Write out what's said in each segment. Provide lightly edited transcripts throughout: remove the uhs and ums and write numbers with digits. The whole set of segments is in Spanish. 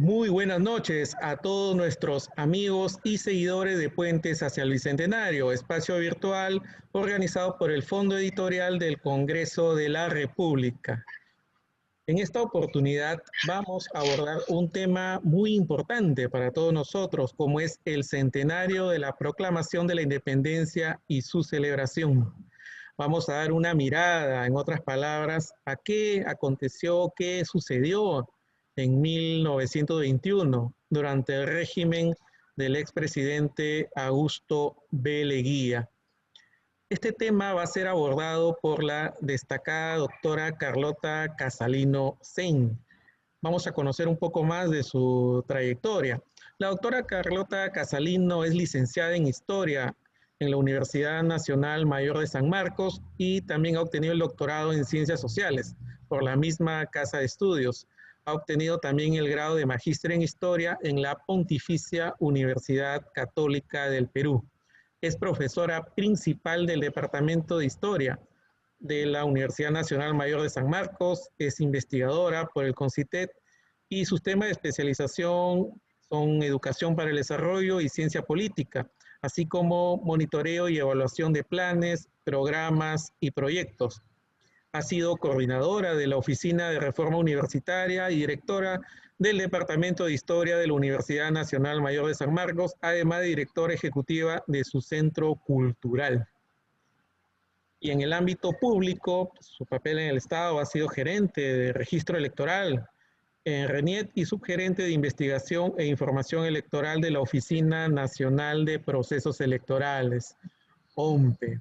Muy buenas noches a todos nuestros amigos y seguidores de Puentes hacia el Bicentenario, espacio virtual organizado por el Fondo Editorial del Congreso de la República. En esta oportunidad vamos a abordar un tema muy importante para todos nosotros, como es el centenario de la proclamación de la independencia y su celebración. Vamos a dar una mirada, en otras palabras, a qué aconteció, qué sucedió en 1921 durante el régimen del expresidente Augusto B. Leguía. Este tema va a ser abordado por la destacada doctora Carlota Casalino Sen. Vamos a conocer un poco más de su trayectoria. La doctora Carlota Casalino es licenciada en Historia en la Universidad Nacional Mayor de San Marcos y también ha obtenido el doctorado en Ciencias Sociales por la misma Casa de Estudios. Ha obtenido también el grado de Magíster en Historia en la Pontificia Universidad Católica del Perú. Es profesora principal del Departamento de Historia de la Universidad Nacional Mayor de San Marcos, es investigadora por el CONCITET y sus temas de especialización son educación para el desarrollo y ciencia política, así como monitoreo y evaluación de planes, programas y proyectos. Ha sido coordinadora de la Oficina de Reforma Universitaria y directora del Departamento de Historia de la Universidad Nacional Mayor de San Marcos, además de directora ejecutiva de su centro cultural. Y en el ámbito público, su papel en el Estado ha sido gerente de registro electoral en RENIET y subgerente de investigación e información electoral de la Oficina Nacional de Procesos Electorales, OMPE.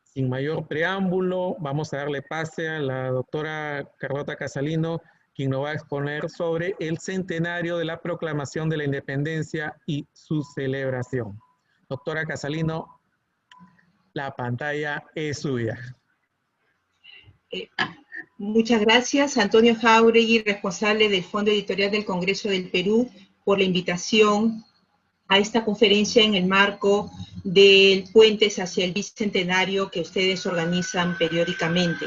Sin mayor preámbulo, vamos a darle pase a la doctora Carlota Casalino, quien nos va a exponer sobre el centenario de la proclamación de la independencia y su celebración. Doctora Casalino, la pantalla es suya. Muchas gracias, Antonio Jáuregui, responsable del Fondo Editorial del Congreso del Perú, por la invitación a esta conferencia en el marco del Puentes hacia el Bicentenario que ustedes organizan periódicamente.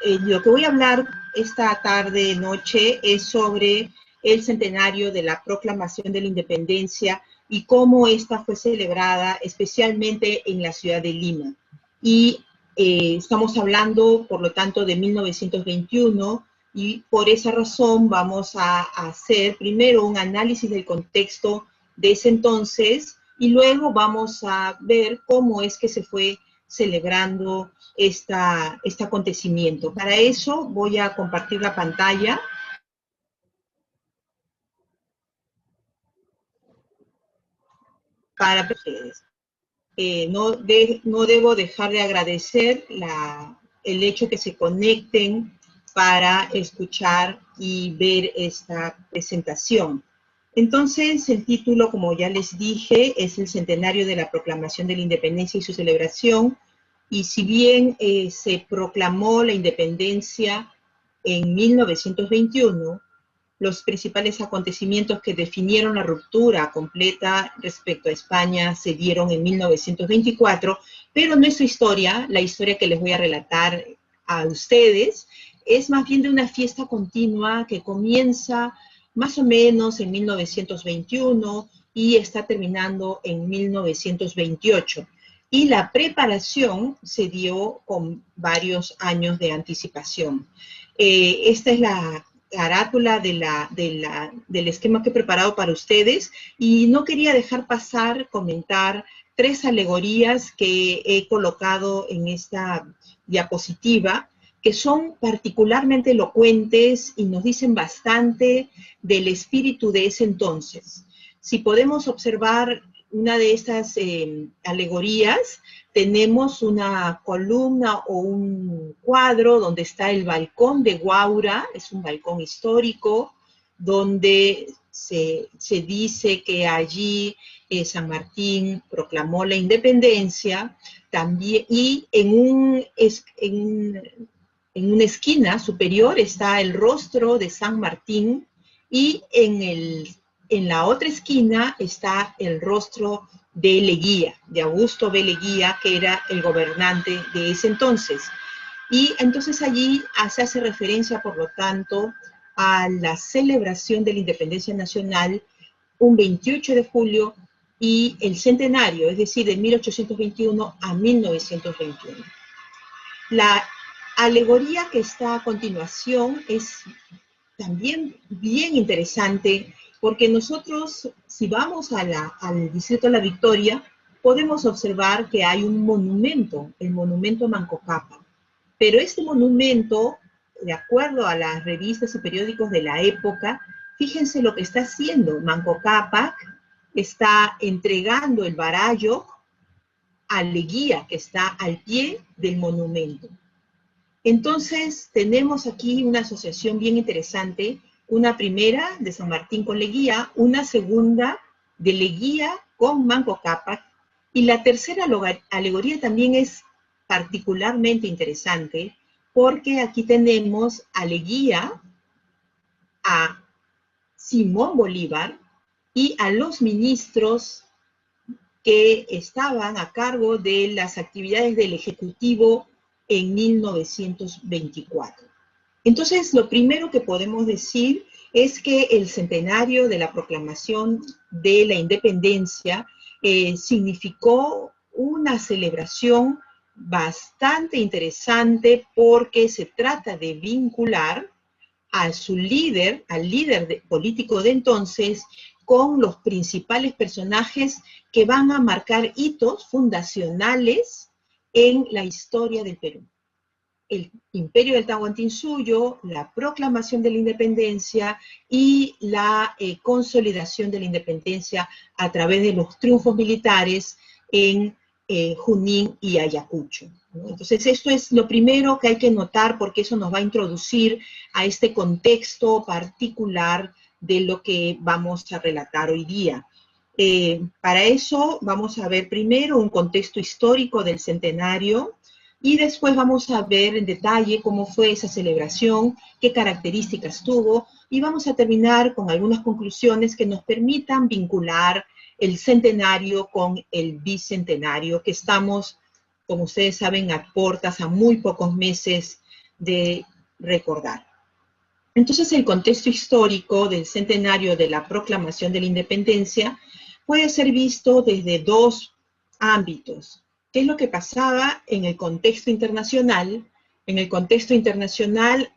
Lo que voy a hablar esta tarde, noche, es sobre el centenario de la proclamación de la independencia y cómo esta fue celebrada especialmente en la ciudad de Lima. Y estamos hablando, por lo tanto, de 1921, y por esa razón vamos a hacer primero un análisis del contexto de ese entonces, y luego vamos a ver cómo es que se fue celebrando este acontecimiento. Para eso voy a compartir la pantalla. Para ustedes. No debo dejar de agradecer el hecho que se conecten para escuchar y ver esta presentación. Entonces, el título, como ya les dije, es el centenario de la proclamación de la independencia y su celebración. Y si bien se proclamó la independencia en 1921, los principales acontecimientos que definieron la ruptura completa respecto a España se dieron en 1924, pero nuestra historia, la historia que les voy a relatar a ustedes, es más bien de una fiesta continua que comienza más o menos en 1921 y está terminando en 1928. Y la preparación se dio con varios años de anticipación. Esta es la carátula del esquema que he preparado para ustedes, y no quería dejar pasar, comentar tres alegorías que he colocado en esta diapositiva, que son particularmente elocuentes y nos dicen bastante del espíritu de ese entonces. Si podemos observar una de estas alegorías, tenemos una columna o un cuadro donde está el balcón de Guaura, es un balcón histórico, donde se dice que allí San Martín proclamó la independencia, también, y en una esquina superior está el rostro de San Martín, y en la otra esquina está el rostro de Leguía, de Augusto B. Leguía, que era el gobernante de ese entonces. Y entonces allí se hace referencia, por lo tanto, a la celebración de la independencia nacional un 28 de julio y el centenario, es decir, de 1821 a 1921. La alegoría que está a continuación es también bien interesante porque nosotros, si vamos al Distrito de la Victoria, podemos observar que hay un monumento, el monumento Manco Cápac. Pero este monumento, de acuerdo a las revistas y periódicos de la época, fíjense lo que está haciendo. Manco Cápac está entregando el barallo a Leguía, que está al pie del monumento. Entonces, tenemos aquí una asociación bien interesante, una primera de San Martín con Leguía, una segunda de Leguía con Manco Cápac, y la tercera alegoría también es particularmente interesante, porque aquí tenemos a Leguía, a Simón Bolívar y a los ministros que estaban a cargo de las actividades del Ejecutivo en 1924. Entonces, lo primero que podemos decir es que el centenario de la proclamación de la independencia significó una celebración bastante interesante porque se trata de vincular a su líder, al líder político de entonces, con los principales personajes que van a marcar hitos fundacionales en la historia del Perú. El Imperio del Tahuantinsuyo, la proclamación de la independencia y la consolidación de la independencia a través de los triunfos militares en Junín y Ayacucho, ¿no? Entonces, esto es lo primero que hay que notar porque eso nos va a introducir a este contexto particular de lo que vamos a relatar hoy día. Para eso vamos a ver primero un contexto histórico del centenario y después vamos a ver en detalle cómo fue esa celebración, qué características tuvo y vamos a terminar con algunas conclusiones que nos permitan vincular el centenario con el bicentenario, que estamos, como ustedes saben, a puertas, a muy pocos meses de recordar. Entonces, el contexto histórico del centenario de la proclamación de la independencia puede ser visto desde dos ámbitos. ¿Qué es lo que pasaba en el contexto internacional? En el contexto internacional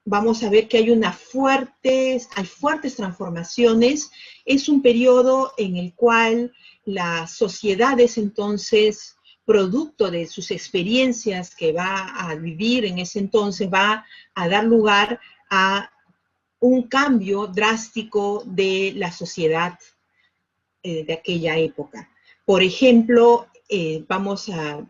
vamos a ver que hay fuertes transformaciones. Es un periodo en el cual las sociedades entonces, producto de sus experiencias que va a vivir en ese entonces, va a dar lugar a un cambio drástico de la sociedad de aquella época. Por ejemplo, vamos a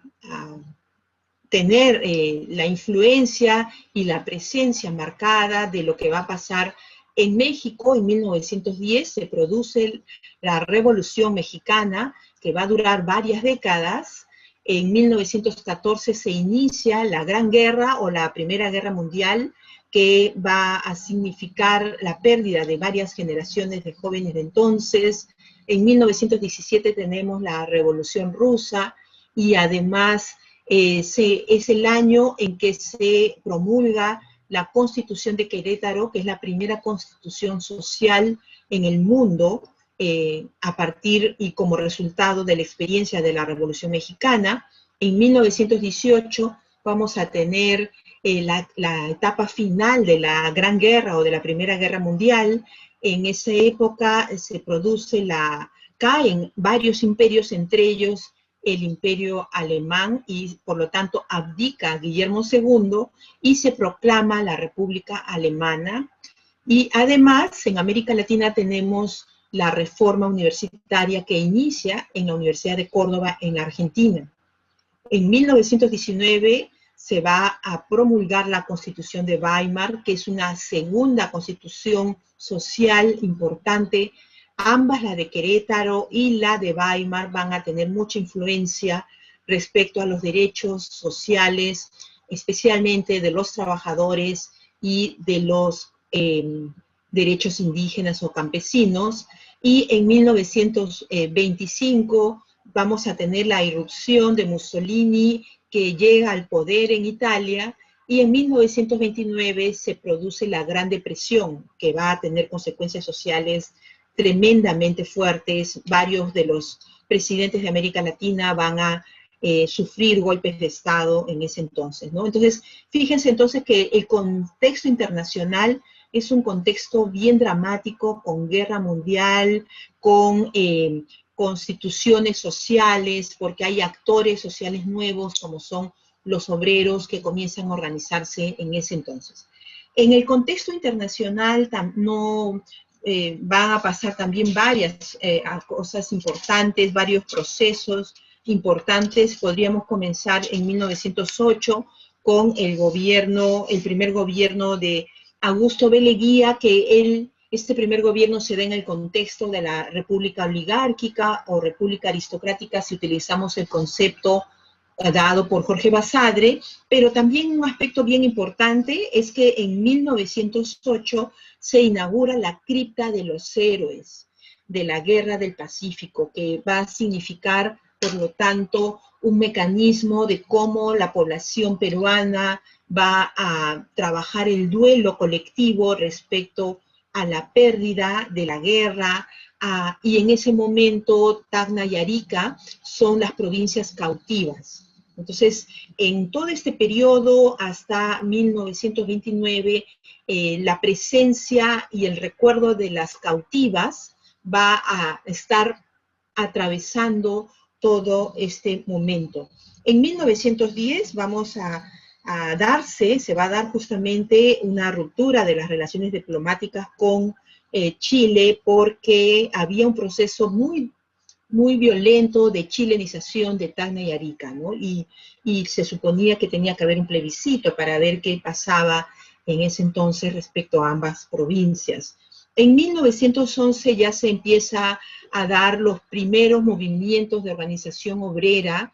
tener la influencia y la presencia marcada de lo que va a pasar en México. En 1910 se produce la Revolución Mexicana, que va a durar varias décadas. En 1914 se inicia la Gran Guerra o la Primera Guerra Mundial, que va a significar la pérdida de varias generaciones de jóvenes de entonces. En 1917 tenemos la Revolución Rusa y además es el año en que se promulga la Constitución de Querétaro, que es la primera constitución social en el mundo a partir y como resultado de la experiencia de la Revolución Mexicana. En 1918 vamos a tener la etapa final de la Gran Guerra o de la Primera Guerra Mundial. En esa época se produce caen varios imperios, entre ellos el imperio alemán, y por lo tanto abdica Guillermo II y se proclama la República Alemana. Y además en América Latina tenemos la reforma universitaria que inicia en la Universidad de Córdoba en la Argentina. En 1919 se va a promulgar la Constitución de Weimar, que es una segunda constitución social importante. Ambas, la de Querétaro y la de Weimar, van a tener mucha influencia respecto a los derechos sociales, especialmente de los trabajadores y de los derechos indígenas o campesinos. Y en 1925 vamos a tener la irrupción de Mussolini, que llega al poder en Italia y en 1929 se produce la Gran Depresión, que va a tener consecuencias sociales tremendamente fuertes. Varios de los presidentes de América Latina van a sufrir golpes de Estado en ese entonces, ¿no? Entonces, fíjense entonces que el contexto internacional es un contexto bien dramático, con guerra mundial, con constituciones sociales, porque hay actores sociales nuevos como son los obreros que comienzan a organizarse en ese entonces. En el contexto internacional no, van a pasar también varias cosas importantes, varios procesos importantes. Podríamos comenzar en 1908 con el primer gobierno de Augusto B. Leguía, que este primer gobierno se da en el contexto de la república oligárquica o república aristocrática, si utilizamos el concepto dado por Jorge Basadre, pero también un aspecto bien importante es que en 1908 se inaugura la cripta de los héroes de la Guerra del Pacífico, que va a significar, por lo tanto, un mecanismo de cómo la población peruana va a trabajar el duelo colectivo respecto a la pérdida de la guerra, y en ese momento Tacna y Arica son las provincias cautivas. Entonces, en todo este periodo, hasta 1929, la presencia y el recuerdo de las cautivas va a estar atravesando todo este momento. En 1910 se va a dar justamente una ruptura de las relaciones diplomáticas con Chile, porque había un proceso muy violento de chilenización de Tacna y Arica, ¿no? Y se suponía que tenía que haber un plebiscito para ver qué pasaba en ese entonces respecto a ambas provincias. En 1911 ya se empieza a dar los primeros movimientos de organización obrera.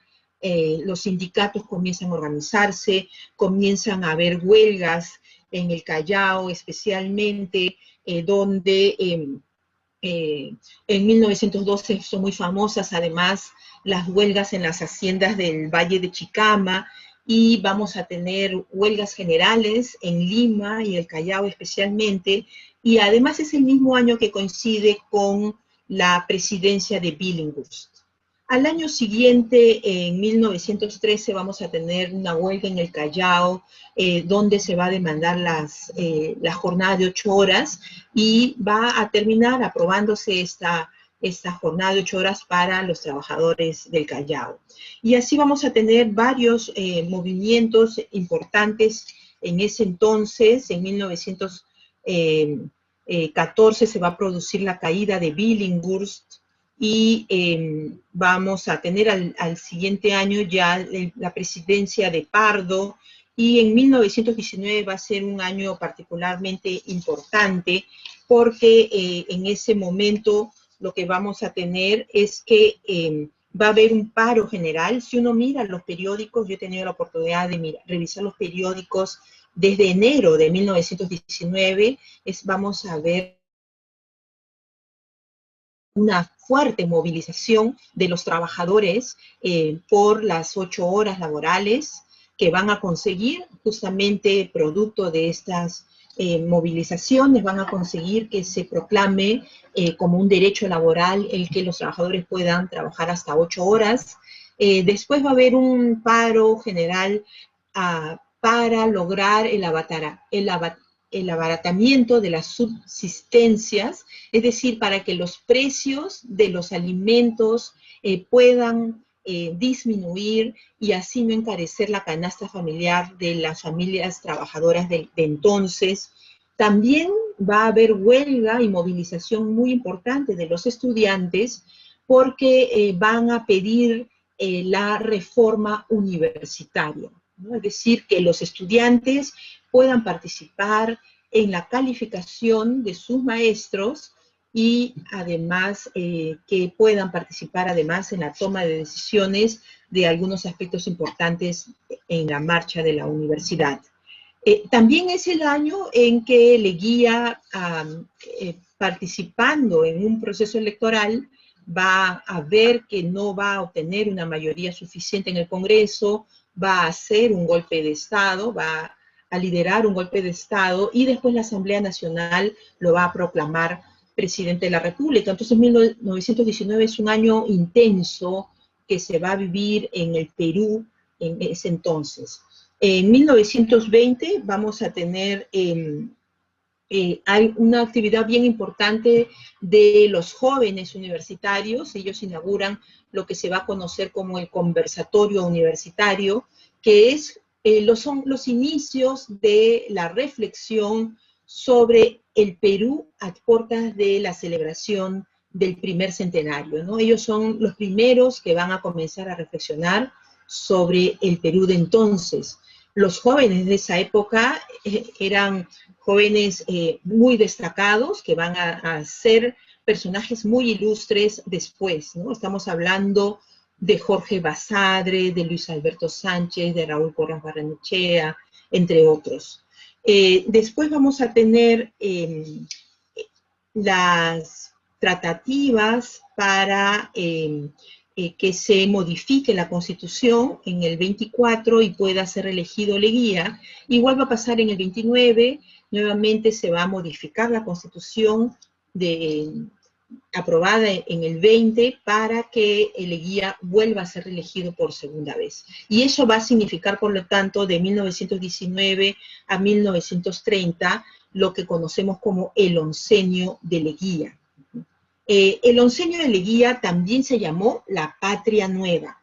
Los sindicatos comienzan a organizarse, comienzan a haber huelgas en el Callao especialmente, donde en 1912 son muy famosas además las huelgas en las haciendas del Valle de Chicama, y vamos a tener huelgas generales en Lima y el Callao especialmente, y además es el mismo año que coincide con la presidencia de Billinghurst. Al año siguiente, en 1913, vamos a tener una huelga en el Callao, donde se va a demandar la jornada de 8 horas, y va a terminar aprobándose esta jornada de 8 horas para los trabajadores del Callao. Y así vamos a tener varios movimientos importantes en ese entonces. En 1914 se va a producir la caída de Billinghurst, y vamos a tener al siguiente año ya la presidencia de Pardo, y en 1919 va a ser un año particularmente importante, porque en ese momento lo que vamos a tener es que va a haber un paro general. Si uno mira los periódicos, yo he tenido la oportunidad de revisar los periódicos desde enero de 1919, vamos a ver una fuerte movilización de los trabajadores por las 8 horas laborales que van a conseguir, justamente producto de estas movilizaciones, van a conseguir que se proclame como un derecho laboral el que los trabajadores puedan trabajar hasta 8 horas. Después va a haber un paro general para lograr el abaratamiento de las subsistencias, es decir, para que los precios de los alimentos puedan disminuir, y así no encarecer la canasta familiar de las familias trabajadoras de entonces. También va a haber huelga y movilización muy importante de los estudiantes, porque van a pedir la reforma universitaria, ¿no? Es decir, que los estudiantes puedan participar en la calificación de sus maestros, y además que puedan participar además en la toma de decisiones de algunos aspectos importantes en la marcha de la universidad. También es el año en que Leguía, participando en un proceso electoral, va a ver que no va a obtener una mayoría suficiente en el Congreso, va a hacer un golpe de Estado, va a liderar un golpe de Estado y después la Asamblea Nacional lo va a proclamar presidente de la República. Entonces 1919 es un año intenso que se va a vivir en el Perú en ese entonces. En 1920 vamos a tener hay una actividad bien importante de los jóvenes universitarios. Ellos inauguran lo que se va a conocer como el conversatorio universitario, que son los inicios de la reflexión sobre el Perú a puertas de la celebración del primer centenario, ¿no? Ellos son los primeros que van a comenzar a reflexionar sobre el Perú de entonces. Los jóvenes de esa época eran jóvenes muy destacados que van a ser personajes muy ilustres después, ¿no? Estamos hablando de Jorge Basadre, de Luis Alberto Sánchez, de Raúl Porras Barrenechea, entre otros. Después vamos a tener las tratativas para que se modifique la Constitución en el 24 y pueda ser elegido Leguía. Igual va a pasar en el 29, nuevamente se va a modificar la Constitución aprobada en el 20 para que Leguía vuelva a ser elegido por segunda vez. Y eso va a significar, por lo tanto, de 1919 a 1930, lo que conocemos como el oncenio de Leguía. El oncenio de Leguía también se llamó la Patria Nueva.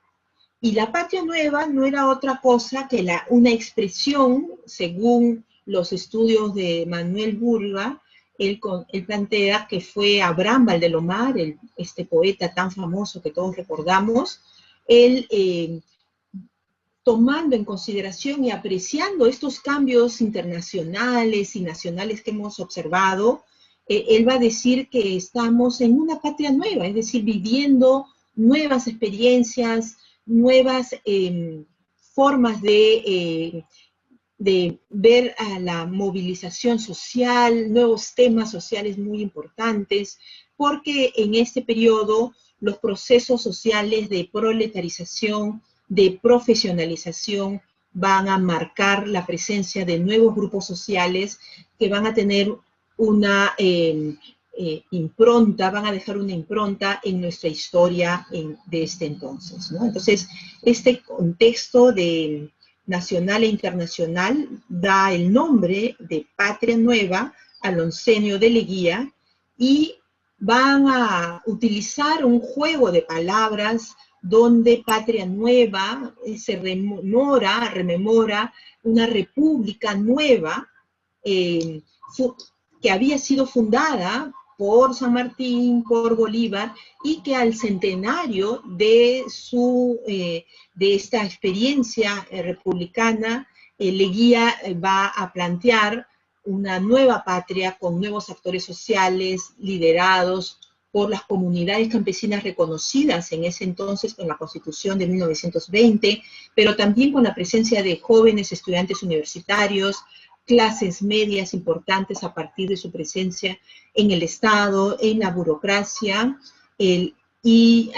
Y la Patria Nueva no era otra cosa que una expresión, según los estudios de Manuel Burga, él plantea que fue Abraham Valdelomar, este poeta tan famoso que todos recordamos, él tomando en consideración y apreciando estos cambios internacionales y nacionales que hemos observado, él va a decir que estamos en una patria nueva, es decir, viviendo nuevas experiencias, nuevas formas de ver a la movilización social, nuevos temas sociales muy importantes, porque en este periodo los procesos sociales de proletarización, de profesionalización, van a marcar la presencia de nuevos grupos sociales que van a tener una impronta, van a dejar una impronta en nuestra historia de este entonces, ¿no? Entonces, este contexto nacional e internacional da el nombre de Patria Nueva al oncenio de Leguía y van a utilizar un juego de palabras donde Patria Nueva se rememora una república nueva que había sido fundada por San Martín, por Bolívar, y que al centenario de esta experiencia republicana, Leguía va a plantear una nueva patria con nuevos actores sociales liderados por las comunidades campesinas reconocidas en ese entonces con la Constitución de 1920, pero también con la presencia de jóvenes estudiantes universitarios, clases medias importantes a partir de su presencia en el Estado, en la burocracia y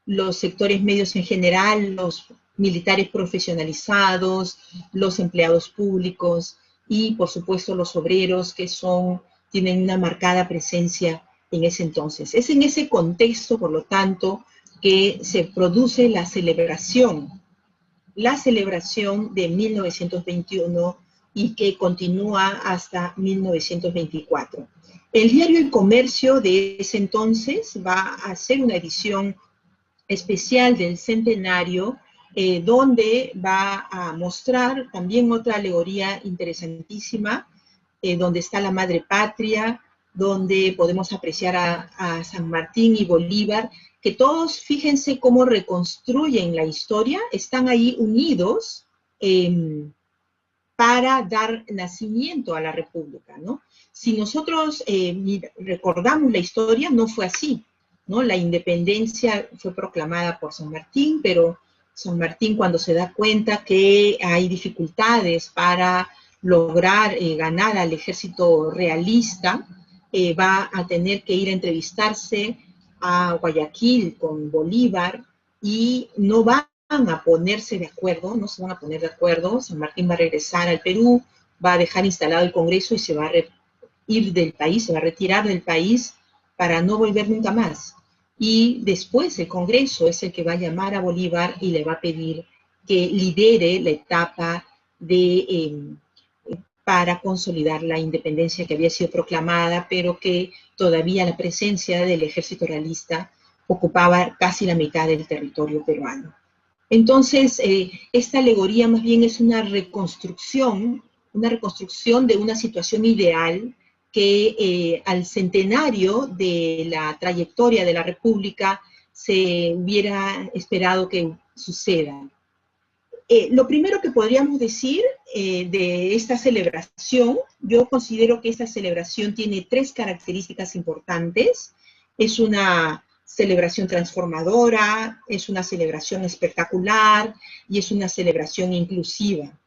los sectores medios en general, los militares profesionalizados, los empleados públicos y, por supuesto, los obreros que tienen una marcada presencia en ese entonces. Es en ese contexto, por lo tanto, que se produce la celebración de 1921 y que continúa hasta 1924. El diario El Comercio de ese entonces va a hacer una edición especial del centenario donde va a mostrar también otra alegoría interesantísima, donde está la madre patria, donde podemos apreciar a San Martín y Bolívar, que todos, fíjense cómo reconstruyen la historia, están ahí unidos para dar nacimiento a la República, ¿no? Si nosotros recordamos la historia, no fue así, ¿no? La independencia fue proclamada por San Martín, pero San Martín, cuando se da cuenta que hay dificultades para lograr ganar al ejército realista, va a tener que ir a entrevistarse a Guayaquil con Bolívar y no va a ponerse de acuerdo, no se van a poner de acuerdo. San Martín va a regresar al Perú, va a dejar instalado el Congreso y se va a ir del país, se va a retirar del país para no volver nunca más. Y después el Congreso es el que va a llamar a Bolívar y le va a pedir que lidere la etapa para consolidar la independencia que había sido proclamada, pero que todavía la presencia del ejército realista ocupaba casi la mitad del territorio peruano. Entonces, esta alegoría más bien es una reconstrucción de una situación ideal que al centenario de la trayectoria de la República se hubiera esperado que suceda. Lo primero que podríamos decir de esta celebración, yo considero que esta celebración tiene 3 características importantes. Es una celebración transformadora, es una celebración espectacular y es una celebración inclusiva.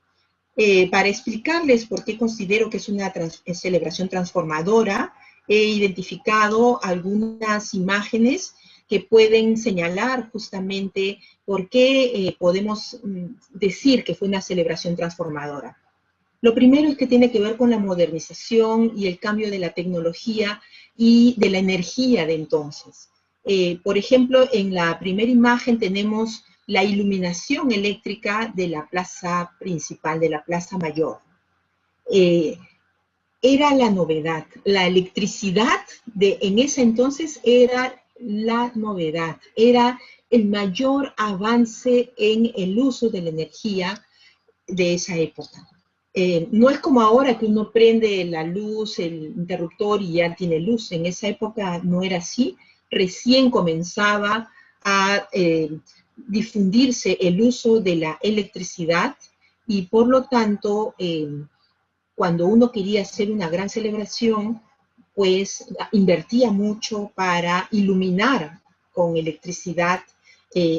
Para explicarles por qué considero que es una celebración transformadora, he identificado algunas imágenes que pueden señalar justamente por qué podemos decir que fue una celebración transformadora. Lo primero es que tiene que ver con la modernización y el cambio de la tecnología y de la energía de entonces. Por ejemplo, en la primera imagen tenemos la iluminación eléctrica de la plaza principal, de la plaza mayor. Era la novedad. La electricidad en ese entonces era la novedad, era el mayor avance en el uso de la energía de esa época. No es como ahora que uno prende la luz, el interruptor y ya tiene luz. En esa época no era así. Recién comenzaba a difundirse el uso de la electricidad y por lo tanto cuando uno quería hacer una gran celebración, pues invertía mucho para iluminar con electricidad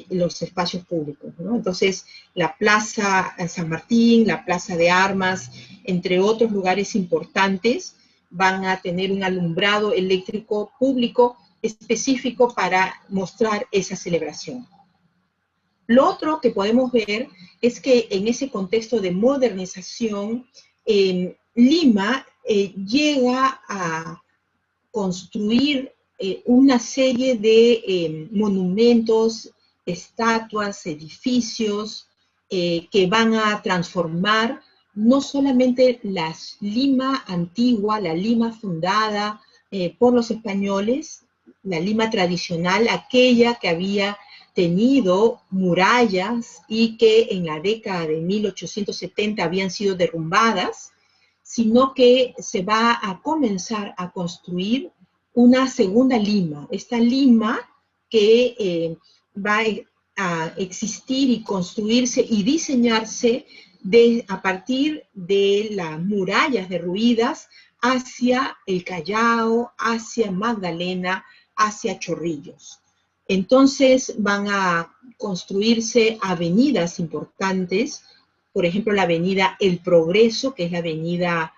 los espacios públicos, ¿no? Entonces, la Plaza San Martín, la Plaza de Armas, entre otros lugares importantes, van a tener un alumbrado eléctrico público específico para mostrar esa celebración. Lo otro que podemos ver es que en ese contexto de modernización, Lima llega a construir una serie de monumentos, estatuas, edificios que van a transformar no solamente la Lima antigua, la Lima fundada por los españoles, la Lima tradicional, aquella que había tenido murallas y que en la década de 1870 habían sido derrumbadas, sino que se va a comenzar a construir una segunda Lima. Esta Lima que va a existir y construirse y diseñarse a partir de las murallas derruidas hacia el Callao, hacia Magdalena, hacia Chorrillos. Entonces van a construirse avenidas importantes, por ejemplo, la avenida El Progreso, que es la avenida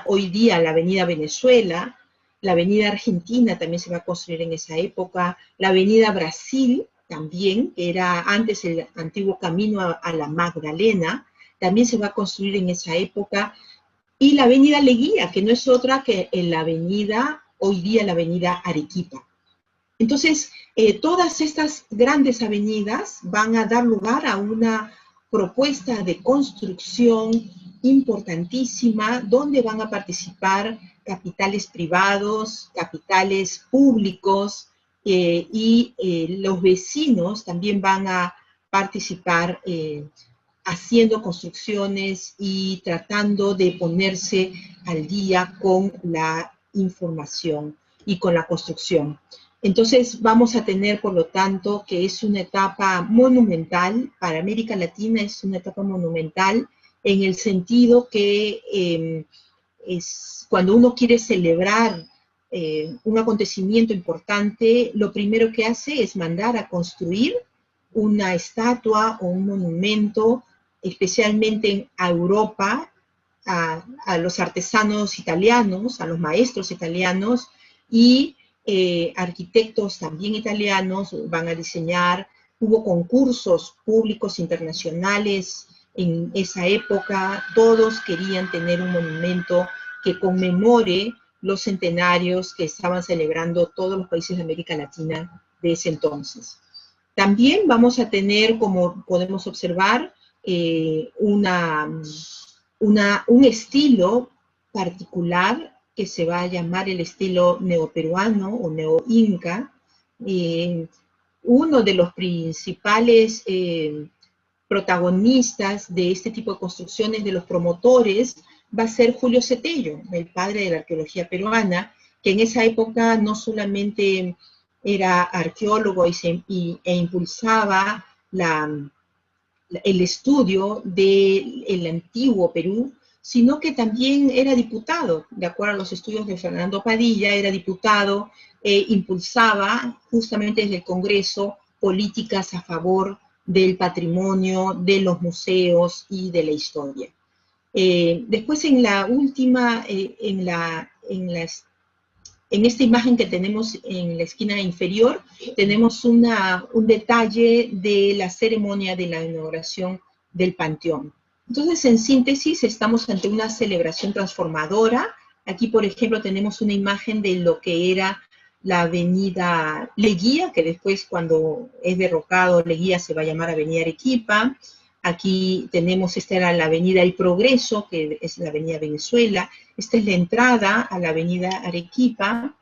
hoy día, la avenida Venezuela, la avenida Argentina también se va a construir en esa época, la avenida Brasil también, que era antes el antiguo camino a la Magdalena, también se va a construir en esa época, y la avenida Leguía, que no es otra que la avenida, hoy día la avenida Arequipa. Entonces, todas estas grandes avenidas van a dar lugar a una propuesta de construcción importantísima, donde van a participar capitales privados, capitales públicos, y los vecinos también van a participar haciendo construcciones y tratando de ponerse al día con la información y con la construcción. Entonces vamos a tener, por lo tanto, que es una etapa monumental, para América Latina es una etapa monumental, en el sentido que es cuando uno quiere celebrar un acontecimiento importante, lo primero que hace es mandar a construir una estatua o un monumento, especialmente a Europa, a los artesanos italianos, a los maestros italianos, y arquitectos también italianos van a diseñar hubo concursos públicos internacionales en esa época, todos querían tener un monumento que conmemore los centenarios que estaban celebrando todos los países de América Latina de ese entonces. También vamos a tener, como podemos observar, un estilo particular que se va a llamar el estilo neoperuano o neo-inca. Uno de los principales protagonistas de este tipo de construcciones, de los promotores, va a ser Julio Cetello, el padre de la arqueología peruana, que en esa época no solamente era arqueólogo e impulsaba el estudio del antiguo Perú, sino que también era diputado, de acuerdo a los estudios de Fernando Padilla, era diputado e impulsaba justamente desde el Congreso políticas a favor del patrimonio, de los museos y de la historia. Después en la última, en esta imagen que tenemos en la esquina inferior, tenemos un detalle de la ceremonia de la inauguración del Panteón. Entonces, en síntesis, estamos ante una celebración transformadora. Aquí, por ejemplo, tenemos una imagen de lo que era la avenida Leguía, que después, cuando es derrocado Leguía, se va a llamar Avenida Arequipa. Aquí tenemos, esta era la avenida El Progreso, que es la avenida Venezuela. Esta es la entrada a la avenida Arequipa.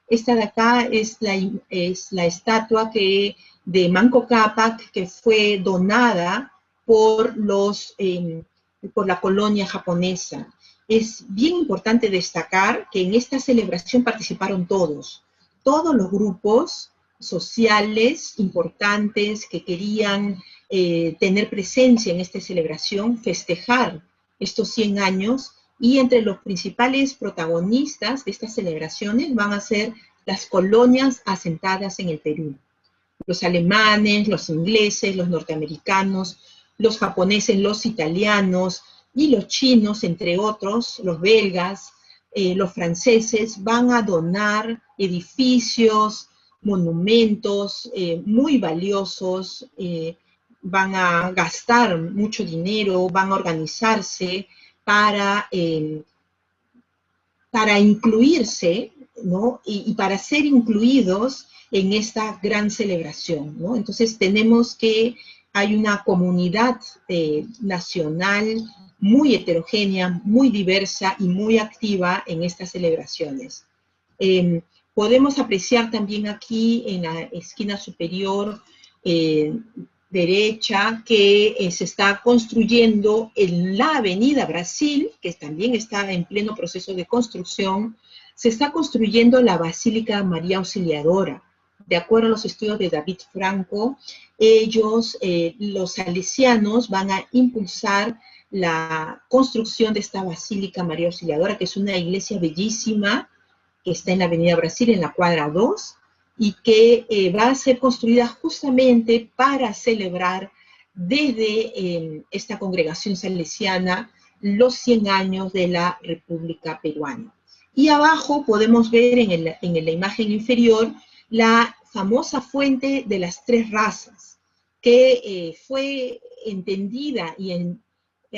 Esta de acá es la estatua de Manco Cápac, que fue donada por la colonia japonesa. Es bien importante destacar que en esta celebración participaron todos los grupos sociales importantes que querían tener presencia en esta celebración, festejar estos 100 años, y entre los principales protagonistas de estas celebraciones van a ser las colonias asentadas en el Perú. Los alemanes, los ingleses, los norteamericanos, los japoneses, los italianos y los chinos, entre otros, los belgas, los franceses, van a donar edificios, monumentos muy valiosos, van a gastar mucho dinero, van a organizarse para incluirse, ¿no? Y para ser incluidos en esta gran celebración, ¿no? Entonces tenemos que hay una comunidad nacional muy heterogénea, muy diversa y muy activa en estas celebraciones. Podemos apreciar también aquí en la esquina superior derecha que se está construyendo en la Avenida Brasil, que también está en pleno proceso de construcción. Se está construyendo la Basílica María Auxiliadora. De acuerdo a los estudios de David Franco, los salesianos, van a impulsar la construcción de esta Basílica María Auxiliadora, que es una iglesia bellísima, que está en la Avenida Brasil, en la cuadra 2, y que va a ser construida justamente para celebrar desde esta congregación salesiana los 100 años de la República Peruana. Y abajo podemos ver en la imagen inferior la famosa fuente de las 3 razas, que fue entendida y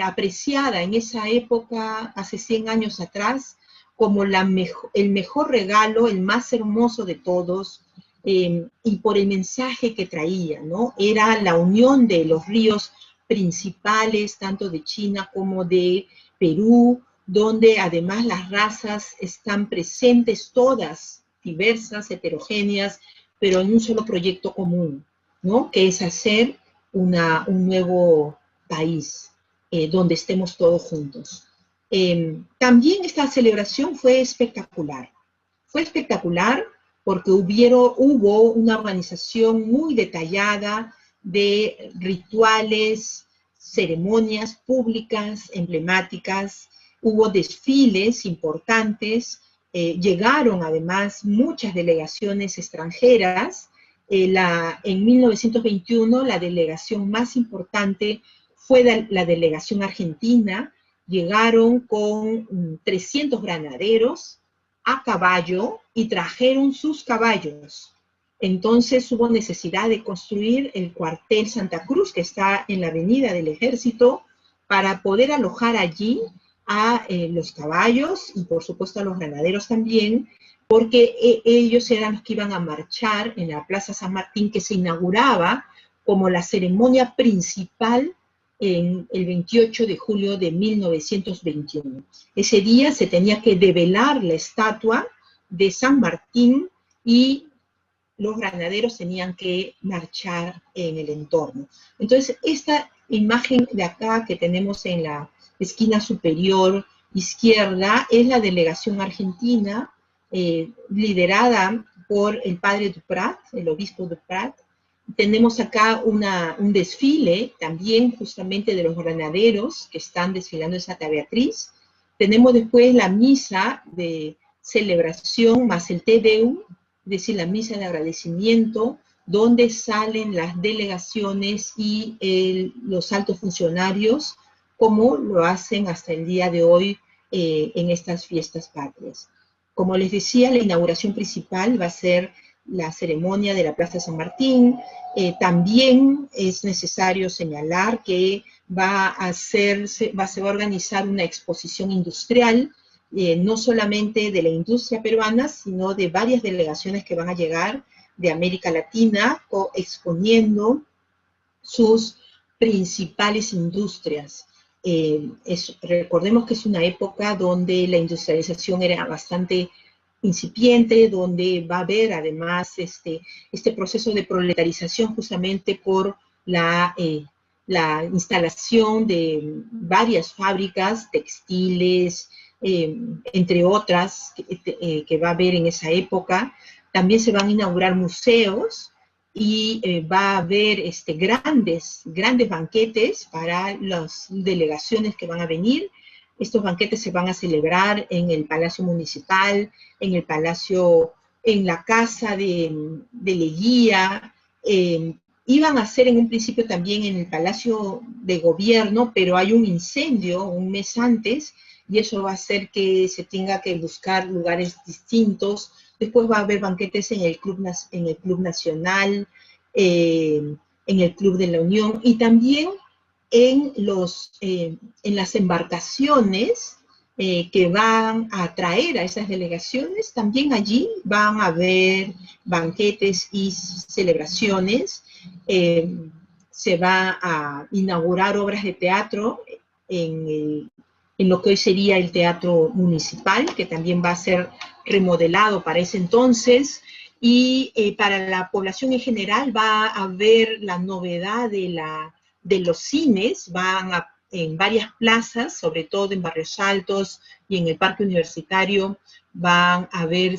apreciada en esa época, hace 100 años atrás, como el mejor regalo, el más hermoso de todos, y por el mensaje que traía, ¿no? Era la unión de los ríos principales, tanto de China como de Perú, donde además las razas están presentes todas, diversas, heterogéneas, pero en un solo proyecto común, ¿no? Que es hacer un nuevo país, donde estemos todos juntos. También esta celebración fue espectacular. Fue espectacular porque hubo una organización muy detallada de rituales, ceremonias públicas, emblemáticas, hubo desfiles importantes, llegaron además muchas delegaciones extranjeras. En 1921 la delegación más importante fue la delegación argentina. Llegaron con 300 granaderos a caballo y trajeron sus caballos. Entonces hubo necesidad de construir el cuartel Santa Cruz, que está en la Avenida del Ejército, para poder alojar allí a los caballos y por supuesto a los ganaderos también, porque ellos eran los que iban a marchar en la Plaza San Martín, que se inauguraba como la ceremonia principal en el 28 de julio de 1921. Ese día se tenía que develar la estatua de San Martín y los granaderos tenían que marchar en el entorno. Entonces, esta imagen de acá que tenemos en la esquina superior izquierda es la delegación argentina, liderada por el padre Duprat, el obispo Duprat. Tenemos acá un desfile también justamente de los granaderos que están desfilando en Santa Beatriz. Tenemos después la misa de celebración más el Te Deum, es decir, la misa de agradecimiento, donde salen las delegaciones y los altos funcionarios, como lo hacen hasta el día de hoy en estas fiestas patrias. Como les decía, la inauguración principal va a ser la ceremonia de la Plaza San Martín. También es necesario señalar que se va a organizar una exposición industrial, no solamente de la industria peruana, sino de varias delegaciones que van a llegar de América Latina, exponiendo sus principales industrias. Recordemos que es una época donde la industrialización era bastante incipiente, donde va a haber además este proceso de proletarización justamente por la instalación de varias fábricas textiles, entre otras que va a haber en esa época. También se van a inaugurar museos y va a haber grandes banquetes para las delegaciones que van a venir. Estos banquetes se van a celebrar en el Palacio Municipal, en la Casa de Leguía, iban a ser en un principio también en el Palacio de Gobierno, pero hay un incendio un mes antes, y eso va a hacer que se tenga que buscar lugares distintos. Después va a haber banquetes en el Club Nacional, en el Club de la Unión, y también en las embarcaciones que van a traer a esas delegaciones. También allí van a haber banquetes y celebraciones. Se va a inaugurar obras de teatro en lo que hoy sería el Teatro Municipal, que también va a ser remodelado para ese entonces, y para la población en general va a haber la novedad de los cines. En varias plazas, sobre todo en Barrios Altos y en el Parque Universitario, van a haber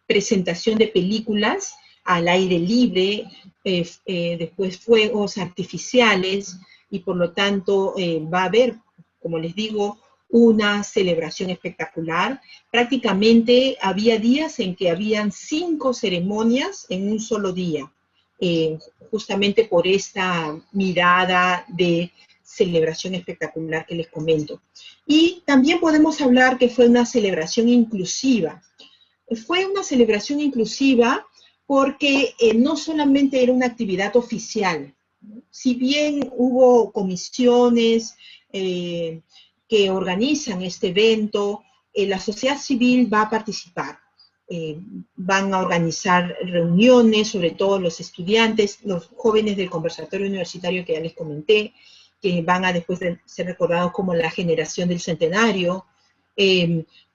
presentación de películas al aire libre, después fuegos artificiales, y por lo tanto va a haber, como les digo, una celebración espectacular. Prácticamente había días en que habían 5 ceremonias en un solo día, justamente por esta mirada de celebración espectacular que les comento. Y también podemos hablar que fue una celebración inclusiva. Fue una celebración inclusiva porque no solamente era una actividad oficial, si bien hubo comisiones que organizan este evento, la sociedad civil va a participar. Van a organizar reuniones, sobre todo los estudiantes, los jóvenes del conversatorio universitario que ya les comenté, que van a después de ser recordados como la generación del centenario.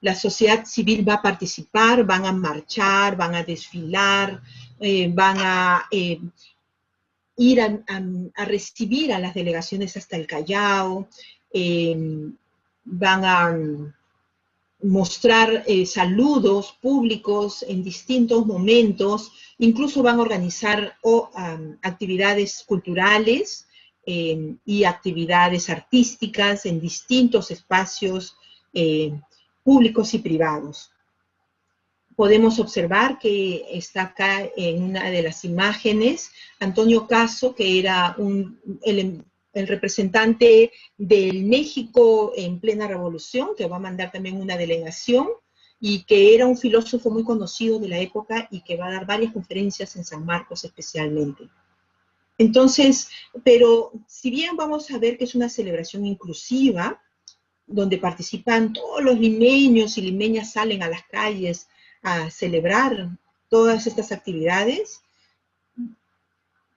La sociedad civil va a participar, van a marchar, van a desfilar, van a ir a recibir a las delegaciones hasta el Callao, van a mostrar saludos públicos en distintos momentos, incluso van a organizar actividades culturales y actividades artísticas en distintos espacios públicos y privados. Podemos observar que está acá en una de las imágenes Antonio Caso, que era el representante del México en plena revolución, que va a mandar también una delegación. y que era un filósofo muy conocido de la época y que va a dar varias conferencias en San Marcos especialmente. Entonces, pero si bien vamos a ver que es una celebración inclusiva, donde participan todos los limeños y limeñas, salen a las calles a celebrar todas estas actividades,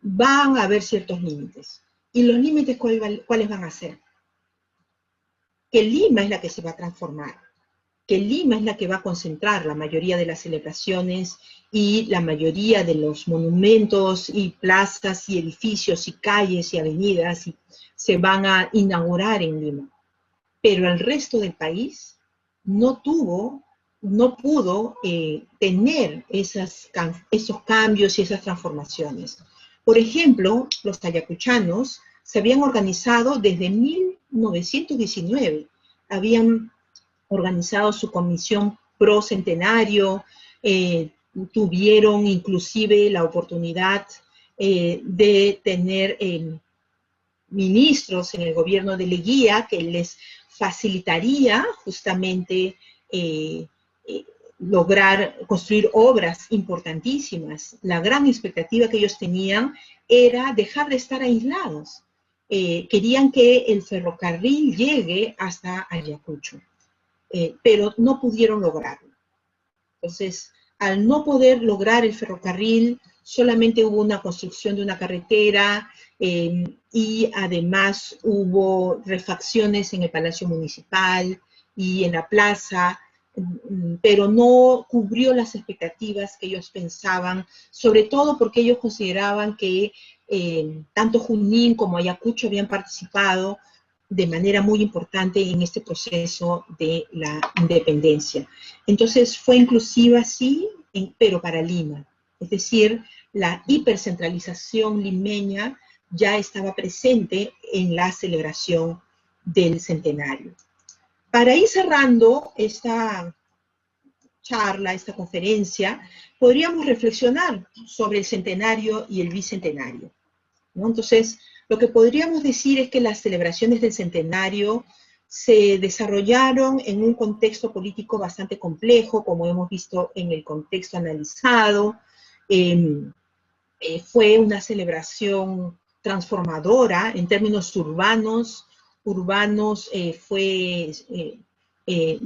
van a haber ciertos límites. ¿Y los límites cuáles van a ser? Que Lima es la que se va a transformar, que Lima es la que va a concentrar la mayoría de las celebraciones y la mayoría de los monumentos y plazas y edificios y calles y avenidas se van a inaugurar en Lima. Pero el resto del país no pudo tener esos cambios y esas transformaciones. Por ejemplo, los ayacuchanos se habían organizado desde 1919, habían organizado su comisión pro centenario, tuvieron inclusive la oportunidad de tener ministros en el gobierno de Leguía que les facilitaría justamente lograr construir obras importantísimas. La gran expectativa que ellos tenían era dejar de estar aislados. Querían que el ferrocarril llegue hasta Ayacucho, pero no pudieron lograrlo. Entonces, al no poder lograr el ferrocarril, solamente hubo una construcción de una carretera y además hubo refacciones en el Palacio Municipal y en la plaza, pero no cubrió las expectativas que ellos pensaban, sobre todo porque ellos consideraban que tanto Junín como Ayacucho habían participado de manera muy importante en este proceso de la independencia. Entonces fue inclusiva, sí, pero para Lima. Es decir, la hipercentralización limeña ya estaba presente en la celebración del centenario. Para ir cerrando esta charla, esta conferencia, podríamos reflexionar sobre el centenario y el bicentenario, ¿no? Entonces, lo que podríamos decir es que las celebraciones del centenario se desarrollaron en un contexto político bastante complejo, como hemos visto en el contexto analizado. Fue una celebración transformadora en términos urbanos. Fue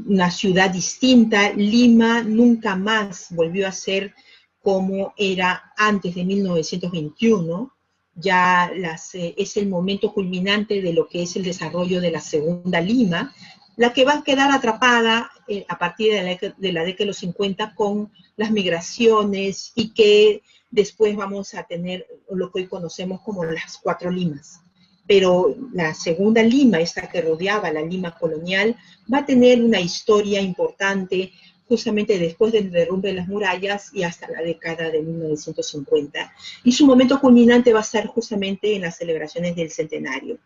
una ciudad distinta. Lima nunca más volvió a ser como era antes de 1921. Ya es el momento culminante de lo que es el desarrollo de la segunda Lima, la que va a quedar atrapada a partir de la década de los 50 con las migraciones y que después vamos a tener lo que hoy conocemos como las 4 Limas. Pero la segunda Lima, esta que rodeaba la Lima colonial, va a tener una historia importante justamente después del derrumbe de las murallas y hasta la década de 1950. Y su momento culminante va a estar justamente en las celebraciones del centenario.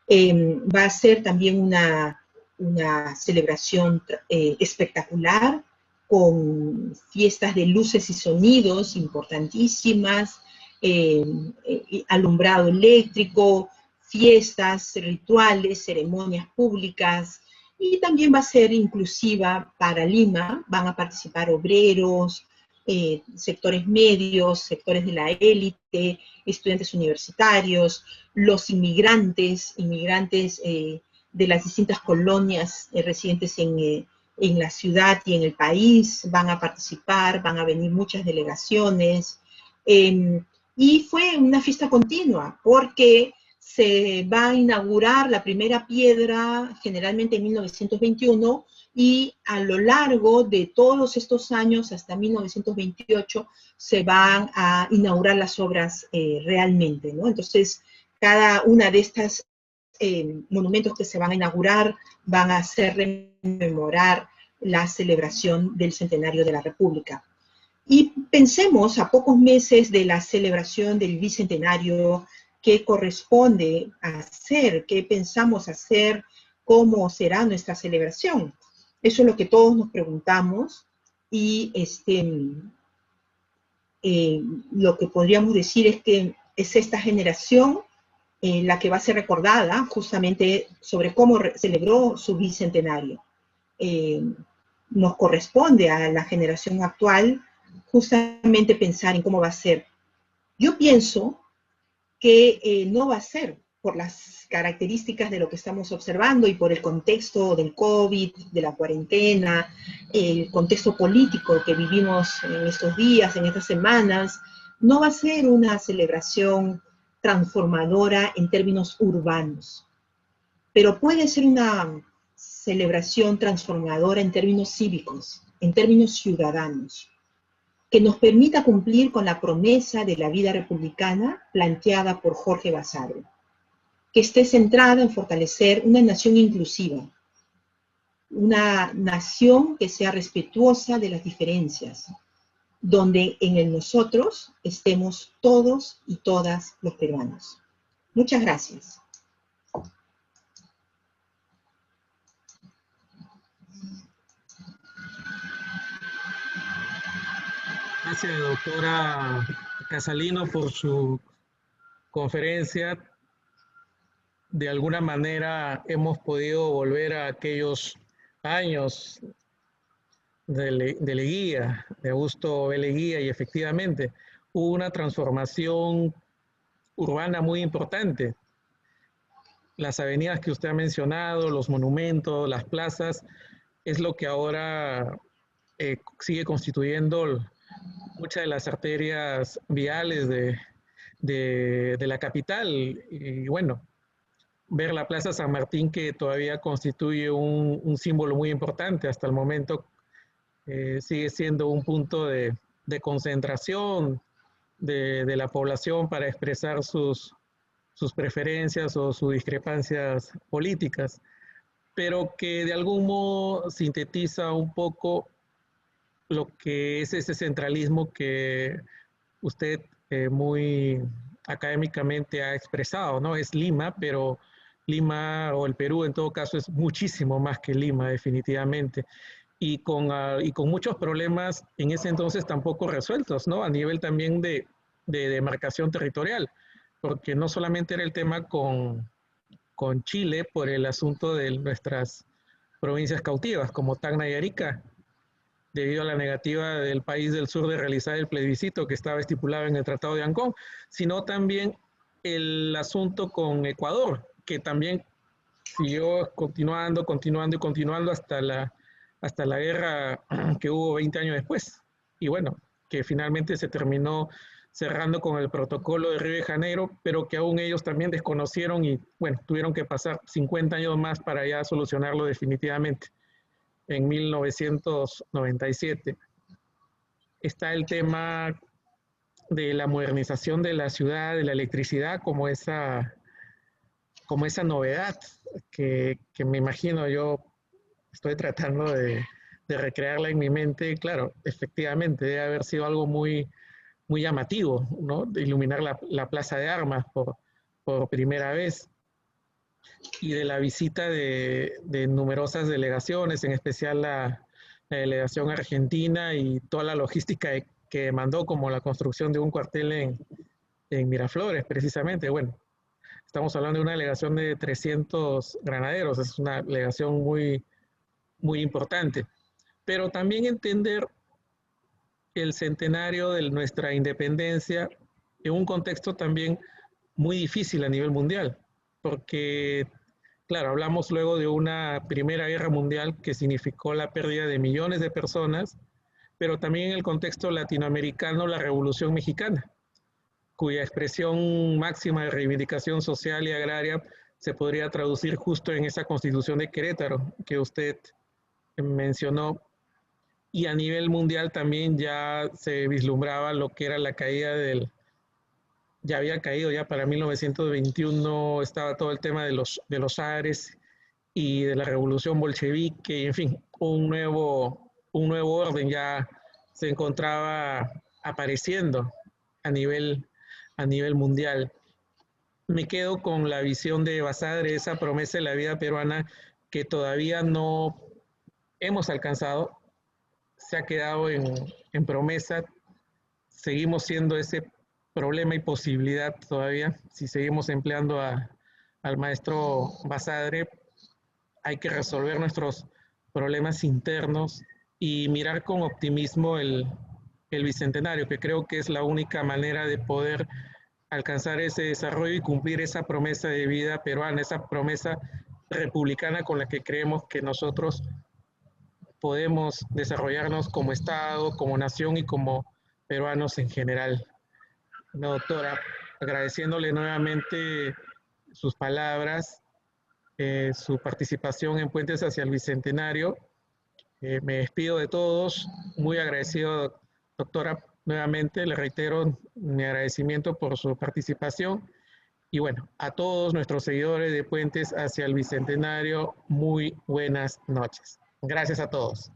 Va a ser también una celebración espectacular, con fiestas de luces y sonidos importantísimas, alumbrado eléctrico, fiestas, rituales, ceremonias públicas, y también va a ser inclusiva para Lima. Van a participar obreros, sectores medios, sectores de la élite, estudiantes universitarios, los inmigrantes de las distintas colonias residentes en la ciudad y en el país, van a participar, van a venir muchas delegaciones, y fue una fiesta continua, porque se va a inaugurar la primera piedra generalmente en 1921, y a lo largo de todos estos años, hasta 1928, se van a inaugurar las obras realmente, ¿no? Entonces, cada una de estas monumentos que se van a inaugurar van a hacer rememorar la celebración del centenario de la República. Y pensemos a pocos meses de la celebración del bicentenario, qué corresponde hacer, qué pensamos hacer, cómo será nuestra celebración. Eso es lo que todos nos preguntamos, y lo que podríamos decir es que es esta generación la que va a ser recordada justamente sobre cómo celebró su bicentenario. nos corresponde a la generación actual justamente pensar en cómo va a ser. Yo pienso que no va a ser por las características de lo que estamos observando y por el contexto del COVID, de la cuarentena, el contexto político que vivimos en estos días, en estas semanas, no va a ser una celebración transformadora en términos urbanos, pero puede ser una celebración transformadora en términos cívicos, en términos ciudadanos, que nos permita cumplir con la promesa de la vida republicana planteada por Jorge Basadre, que esté centrada en fortalecer una nación inclusiva, una nación que sea respetuosa de las diferencias, donde en el nosotros estemos todos y todas los peruanos. Muchas gracias. Gracias, doctora Casalino, por su conferencia. De alguna manera hemos podido volver a aquellos años de Leguía, de Augusto B. Leguía, y efectivamente hubo una transformación urbana muy importante. Las avenidas que usted ha mencionado, los monumentos, las plazas, es lo que ahora sigue constituyendo muchas de las arterias viales de la capital. Y bueno, ver la Plaza San Martín, que todavía constituye un símbolo muy importante hasta el momento, sigue siendo un punto de concentración de la población para expresar sus preferencias o sus discrepancias políticas, pero que de algún modo sintetiza un poco lo que es ese centralismo que usted muy académicamente ha expresado, ¿no? Es Lima, pero Lima o el Perú en todo caso es muchísimo más que Lima, definitivamente. Y con muchos problemas en ese entonces tampoco resueltos, ¿no? A nivel también de demarcación territorial, porque no solamente era el tema con Chile por el asunto de nuestras provincias cautivas, como Tacna y Arica, debido a la negativa del país del sur de realizar el plebiscito que estaba estipulado en el Tratado de Ancón, sino también el asunto con Ecuador, que también siguió continuando hasta la guerra que hubo 20 años después. Y bueno, que finalmente se terminó cerrando con el protocolo de Río de Janeiro, pero que aún ellos también desconocieron y bueno, tuvieron que pasar 50 años más para ya solucionarlo definitivamente en 1997. Está el tema de la modernización de la ciudad, de la electricidad, como esa novedad que me imagino yo, estoy tratando de recrearla en mi mente. Claro, efectivamente, debe haber sido algo muy, muy llamativo, ¿no? De iluminar la Plaza de Armas por primera vez, y de la visita de numerosas delegaciones, en especial la delegación argentina y toda la logística que mandó, como la construcción de un cuartel en Miraflores, precisamente. Bueno, estamos hablando de una delegación de 300 granaderos, es una delegación muy, muy importante. Pero también entender el centenario de nuestra independencia en un contexto también muy difícil a nivel mundial, porque, claro, hablamos luego de una Primera Guerra Mundial que significó la pérdida de millones de personas, pero también en el contexto latinoamericano, la Revolución Mexicana, cuya expresión máxima de reivindicación social y agraria se podría traducir justo en esa Constitución de Querétaro que usted mencionó. Y a nivel mundial también ya se vislumbraba lo que era la caída ya había caído ya para 1921, estaba todo el tema de los zares y de la revolución bolchevique, y en fin, un nuevo orden ya se encontraba apareciendo a a nivel mundial. Me quedo con la visión de Basadre, esa promesa de la vida peruana que todavía no hemos alcanzado, se ha quedado en promesa. Seguimos siendo ese problema y posibilidad todavía. Si seguimos empleando al maestro Basadre, hay que resolver nuestros problemas internos y mirar con optimismo el Bicentenario, que creo que es la única manera de poder alcanzar ese desarrollo y cumplir esa promesa de vida peruana, esa promesa republicana con la que creemos que nosotros podemos desarrollarnos como Estado, como nación y como peruanos en general. No, doctora, agradeciéndole nuevamente sus palabras, su participación en Puentes hacia el Bicentenario. Me despido de todos, muy agradecido, doctora, nuevamente le reitero mi agradecimiento por su participación y bueno, a todos nuestros seguidores de Puentes hacia el Bicentenario, muy buenas noches. Gracias a todos.